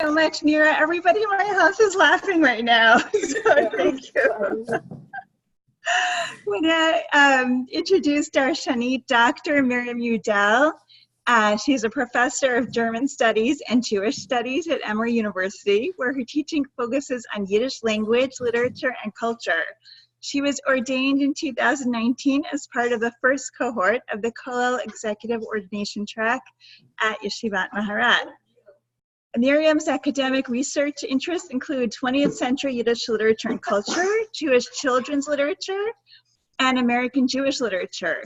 So much, Mira. Everybody in my house is laughing right now. So thank you. I want to introduce Darshanit Dr. Miriam Udel. She's a professor of German studies and Jewish studies at Emory University, where her teaching focuses on Yiddish language, literature, and culture. She was ordained in 2019 as part of the first cohort of the Kollel Executive Ordination Track at Yeshivat Maharat. Miriam's academic research interests include 20th century Yiddish literature and culture, Jewish children's literature, and American Jewish literature.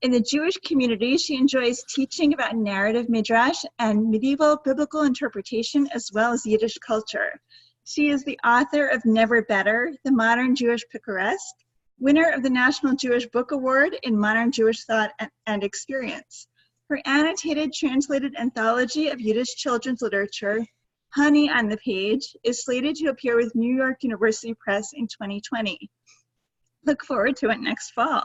In the Jewish community, she enjoys teaching about narrative midrash and medieval biblical interpretation, as well as Yiddish culture. She is the author of Never Better, The Modern Jewish Picaresque, winner of the National Jewish Book Award in Modern Jewish Thought and Experience. Her annotated, translated anthology of Yiddish children's literature, Honey on the Page, is slated to appear with New York University Press in 2020. Look forward to it next fall.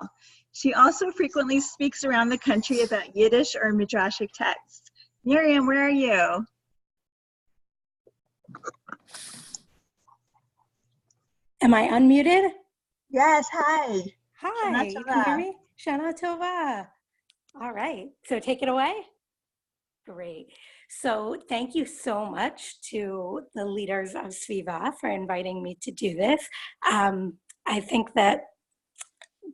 She also frequently speaks around the country about Yiddish or Midrashic texts. Miriam, where are you? Am I unmuted? Yes, hi. Hi, you can hear me? Shana Tova. All right, so take it away. Great. So thank you so much to the leaders of SVIVAH for inviting me to do this. I think that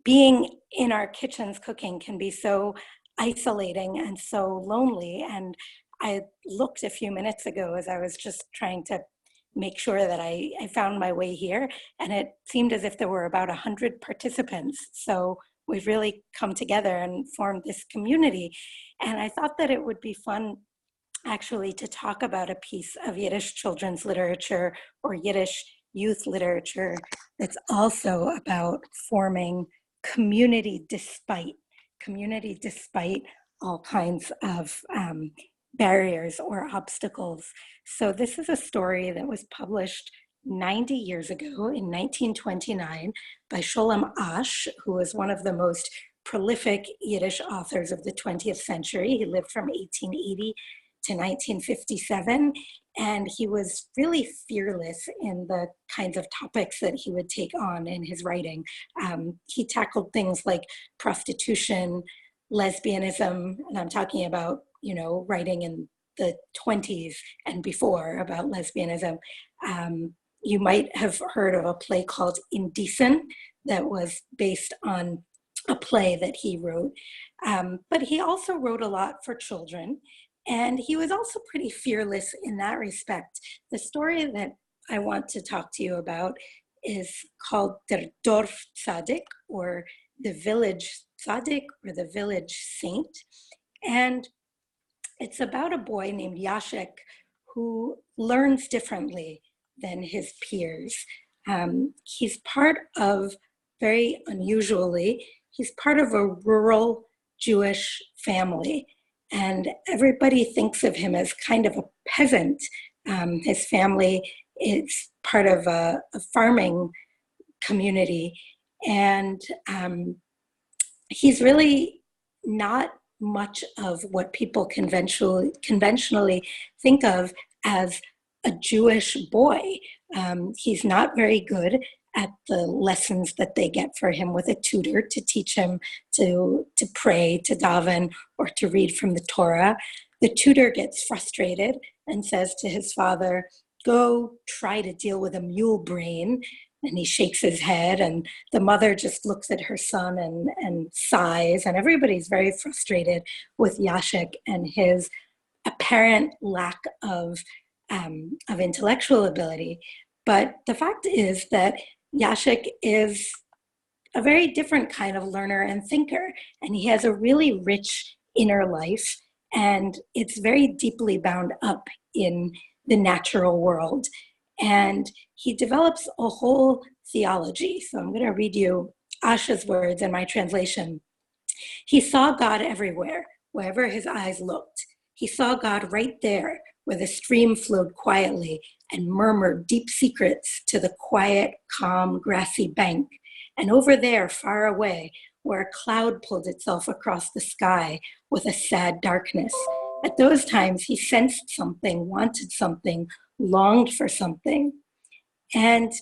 being in our kitchens cooking can be so isolating and so lonely. And I looked a few minutes ago as I was just trying to make sure that I found my way here, and it seemed as if there were about 100 participants. So we've really come together and formed this community. And I thought that it would be fun actually to talk about a piece of Yiddish children's literature or Yiddish youth literature that's also about forming community despite all kinds of barriers or obstacles. So this is a story that was published 90 years ago in 1929 by Sholem Asch, who was one of the most prolific Yiddish authors of the 20th century. He lived from 1880 to 1957, and he was really fearless in the kinds of topics that he would take on in his writing. He tackled things like prostitution, lesbianism, and I'm talking about, writing in the 20s and before about lesbianism. You might have heard of a play called Indecent that was based on a play that he wrote. But he also wrote a lot for children, and he was also pretty fearless in that respect. The story that I want to talk to you about is called Der Dorf Tzaddik, or the village tzaddik, or the village saint. And it's about a boy named Yashek who learns differently than his peers. He's part of, very unusually, he's part of a rural Jewish family, and everybody thinks of him as kind of a peasant. His family is part of a farming community, and he's really not much of what people conventionally think of as a Jewish boy. He's not very good at the lessons that they get for him with a tutor to teach him to pray, to daven, or to read from the Torah. The tutor gets frustrated and says to his father, "Go try to deal with a mule brain." And he shakes his head, and the mother just looks at her son and sighs, and everybody's very frustrated with Yashek and his apparent lack of intellectual ability. But the fact is that Yashek is a very different kind of learner and thinker, and he has a really rich inner life, and it's very deeply bound up in the natural world. And he develops a whole theology. So I'm going to read you Asha's words in my translation. He saw God everywhere, wherever his eyes looked. He saw God right there, where the stream flowed quietly and murmured deep secrets to the quiet, calm, grassy bank. And over there, far away, where a cloud pulled itself across the sky with a sad darkness. At those times, he sensed something, wanted something, longed for something. And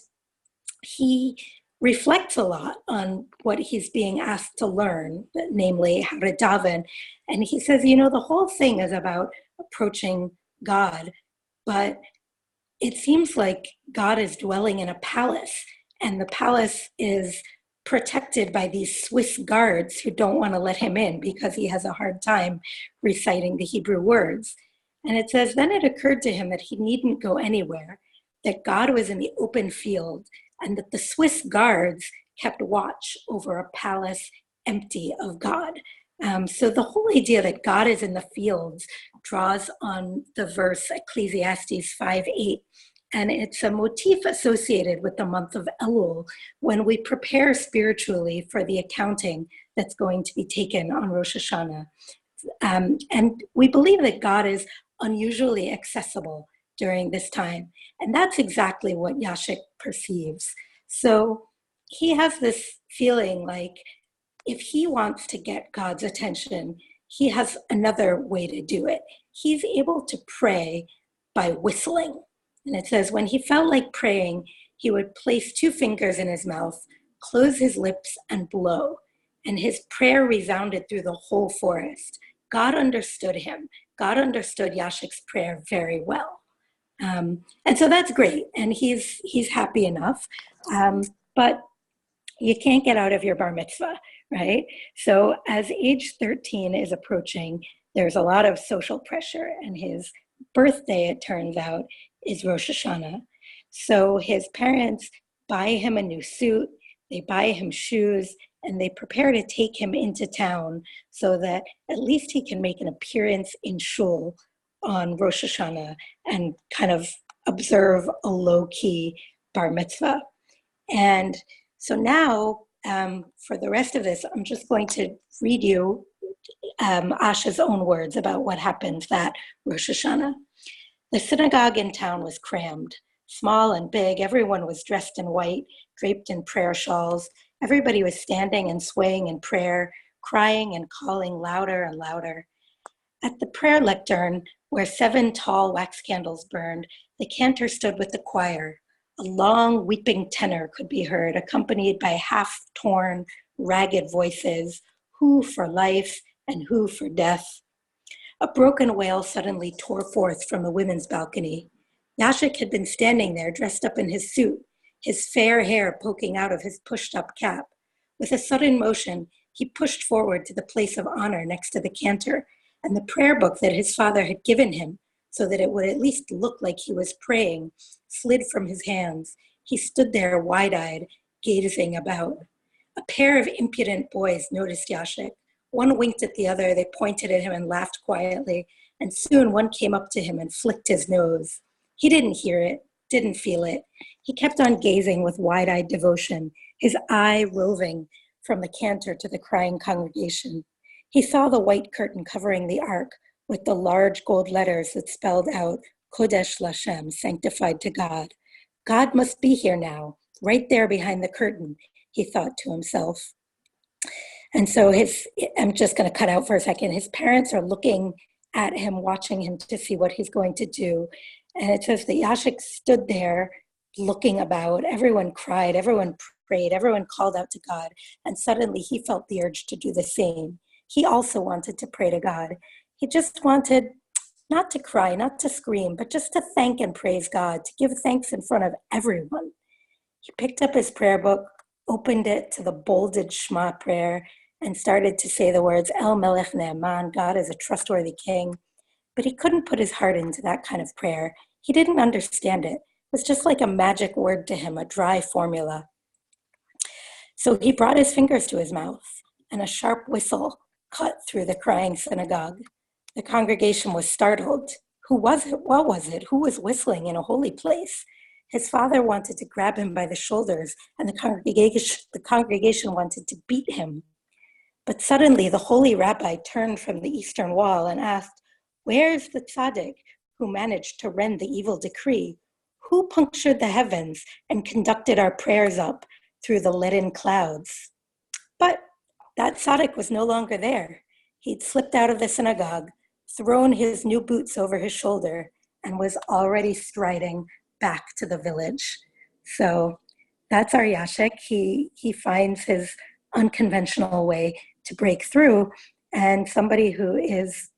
he reflects a lot on what he's being asked to learn, namely how to daven. And he says, the whole thing is about approaching God, but it seems like God is dwelling in a palace, and the palace is protected by these Swiss guards who don't want to let him in because he has a hard time reciting the Hebrew words. And it says, then it occurred to him that he needn't go anywhere, that God was in the open field, and that the Swiss guards kept watch over a palace empty of God. So the whole idea that God is in the fields draws on the verse Ecclesiastes 5:8, and it's a motif associated with the month of Elul, when we prepare spiritually for the accounting that's going to be taken on Rosh Hashana. And we believe that God is unusually accessible during this time, and that's exactly what Yashik perceives. So he has this feeling like if he wants to get God's attention, he has another way to do it. He's able to pray by whistling. And it says, when he felt like praying, he would place 2 fingers in his mouth, close his lips, and blow. And his prayer resounded through the whole forest. God understood him. God understood Yashik's prayer very well. And so that's great. And he's happy enough. But you can't get out of your bar mitzvah, right? So as age 13 is approaching, there's a lot of social pressure, and his birthday, it turns out, is Rosh Hashana. So his parents buy him a new suit, they buy him shoes, and they prepare to take him into town so that at least he can make an appearance in shul on Rosh Hashana and kind of observe a low-key bar mitzvah. And so now, for the rest of this, I'm just going to read you Asha's own words about what happened that Rosh Hashanah. The synagogue in town was crammed, small and big. Everyone was dressed in white, draped in prayer shawls. Everybody was standing and swaying in prayer, crying and calling louder and louder. At the prayer lectern, where 7 tall wax candles burned, the cantor stood with the choir. A long weeping tenor could be heard, accompanied by half-torn, ragged voices, who for life and who for death. A broken wail suddenly tore forth from the women's balcony. Yashik had been standing there dressed up in his suit, his fair hair poking out of his pushed-up cap. With a sudden motion, he pushed forward to the place of honor next to the cantor, and the prayer book that his father had given him, so that it would at least look like he was praying, slid from his hands. He stood there wide-eyed, gazing about. A pair of impudent boys noticed Yashik. One winked at the other, they pointed at him and laughed quietly, and soon one came up to him and flicked his nose. He didn't hear it, didn't feel it. He kept on gazing with wide-eyed devotion, his eye roving from the cantor to the crying congregation. He saw the white curtain covering the ark, with the large gold letters that spelled out Kodesh Lashem, sanctified to God. God must be here now, right there behind the curtain, he thought to himself. And so I'm just going to cut out for a second. His parents are looking at him, watching him to see what he's going to do. And it says that Yashik stood there looking about. Everyone cried, everyone prayed, everyone called out to God. And suddenly he felt the urge to do the same. He also wanted to pray to God. He just wanted not to cry, not to scream, but just to thank and praise God, to give thanks in front of everyone. He picked up his prayer book, opened it to the bolded Shema prayer, and started to say the words, El Melech Ne'eman, God is a trustworthy king. But he couldn't put his heart into that kind of prayer. He didn't understand it. It was just like a magic word to him, a dry formula. So he brought his fingers to his mouth, and a sharp whistle cut through the crying synagogue. The congregation was startled. Who was it? What was it? Who was whistling in a holy place? His father wanted to grab him by the shoulders, and the congregation wanted to beat him. But suddenly the holy rabbi turned from the eastern wall and asked, "Where's the tzaddik who managed to rend the evil decree? Who punctured the heavens and conducted our prayers up through the leaden clouds?" But that tzaddik was no longer there. He'd slipped out of the synagogue, thrown his new boots over his shoulder, and was already striding back to the village. So that's our Yashik. He finds his unconventional way to break through, and somebody who is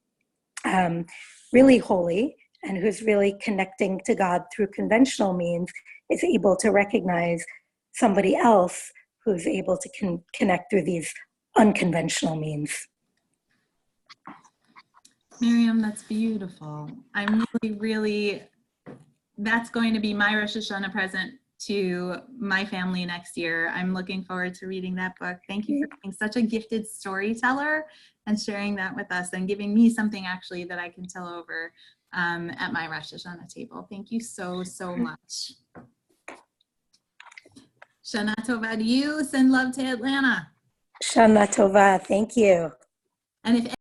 really holy and who's really connecting to God through conventional means is able to recognize somebody else who's able to connect through these unconventional means. Miriam, that's beautiful. I'm really, that's going to be my Rosh Hashana present to my family next year. I'm looking forward to reading that book. Thank you for being such a gifted storyteller and sharing that with us and giving me something actually that I can tell over at my Rosh Hashana table. Thank you so much. Shana Tova to you. Send love to Atlanta. Shana Tova. Thank you. And if